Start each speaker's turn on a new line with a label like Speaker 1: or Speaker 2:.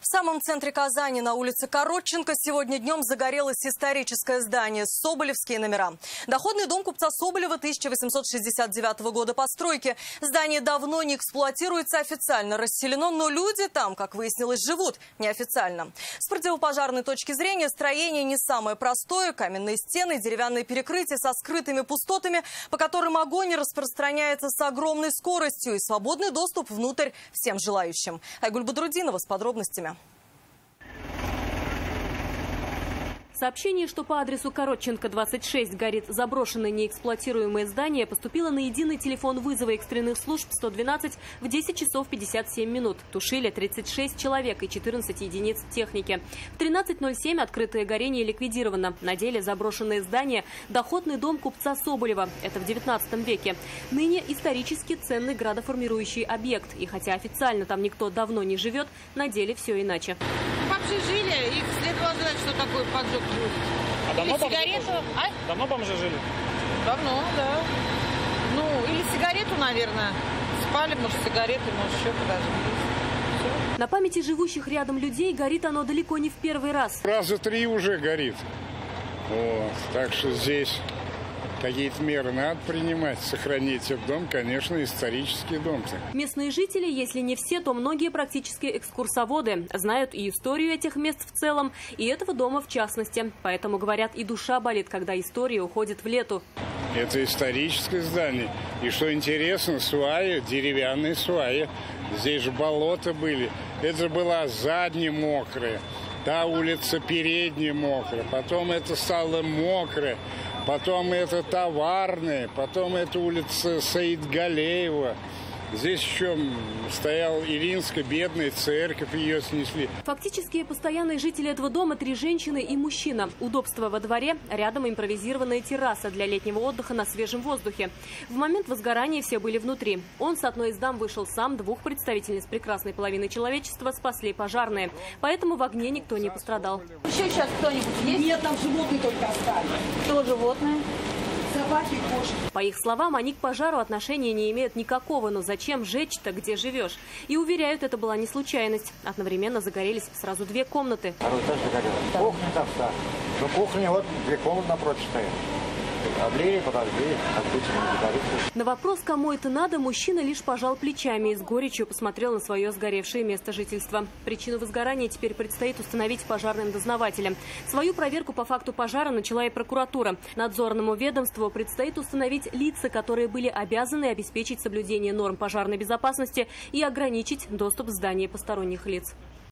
Speaker 1: В самом центре Казани, на улице Коротченко, сегодня днем загорелось историческое здание «Соболевские номера». Доходный дом купца Соболева 1869 года постройки. Здание давно не эксплуатируется официально, расселено, но люди там, как выяснилось, живут неофициально. С противопожарной точки зрения строение не самое простое. Каменные стены, деревянные перекрытия со скрытыми пустотами, по которым огонь распространяется с огромной скоростью, и свободный доступ внутрь всем желающим. Айгуль Бодрудинова с подробностями.
Speaker 2: Сообщение, что по адресу Коротченко, 26, горит заброшенное неэксплуатируемое здание, поступило на единый телефон вызова экстренных служб 112 в 10 часов 57 минут. Тушили 36 человек и 14 единиц техники. В 13:07 открытое горение ликвидировано. На деле заброшенное здание – доходный дом купца Соболева. Это в 19 веке. Ныне исторически ценный градоформирующий объект. И хотя официально там никто давно не живет, на деле все иначе.
Speaker 3: В общежитии их следовало знать, что такое поджог будет.
Speaker 4: А давно
Speaker 3: сигарету?
Speaker 4: Давно бомжи жили?
Speaker 3: Давно, да. Ну, или сигарету, наверное. Спали, может, сигареты, может, еще подожгли.
Speaker 2: На памяти живущих рядом людей горит оно далеко не в первый раз.
Speaker 5: Раза 3 уже горит. Вот. Так что здесь какие-то меры надо принимать, сохранить этот дом, конечно, исторический дом.
Speaker 2: Местные жители, если не все, то многие практически экскурсоводы, знают и историю этих мест в целом, и этого дома в частности. Поэтому, говорят, и душа болит, когда история уходит в лету.
Speaker 5: Это историческое здание. И что интересно, сваи, деревянные сваи. Здесь же болота были. Это была задняя мокрая, та улица передняя мокрая, потом это стало мокрое. Потом это Товарная, потом это улица Саидгалеева. Здесь еще стояла Иринская бедная церковь, ее снесли.
Speaker 2: Фактически постоянные жители этого дома 3 женщины и мужчина. Удобство во дворе, рядом импровизированная терраса для летнего отдыха на свежем воздухе. В момент возгорания все были внутри. Он с одной из дам вышел сам, 2 представительниц прекрасной половины человечества спасли пожарные. Поэтому в огне никто не пострадал.
Speaker 3: Еще сейчас кто-нибудь есть?
Speaker 6: Нет, там животные только остались.
Speaker 3: Кто животные?
Speaker 6: Собаки и кошки.
Speaker 2: По их словам, они к пожару отношения не имеют никакого, но зачем жечь-то, где живешь? И уверяют, это была не случайность. Одновременно загорелись сразу 2 комнаты.
Speaker 7: Второй этаж загорелся. Кухня там вся. Но кухня вот 2 комнаты напротив стоят. Облили, подожгли,
Speaker 2: На вопрос, кому это надо, мужчина лишь пожал плечами и с горечью посмотрел на свое сгоревшее место жительства. Причину возгорания теперь предстоит установить пожарным дознавателям. Свою проверку по факту пожара начала и прокуратура. Надзорному ведомству предстоит установить лица, которые были обязаны обеспечить соблюдение норм пожарной безопасности и ограничить доступ в здание посторонних лиц.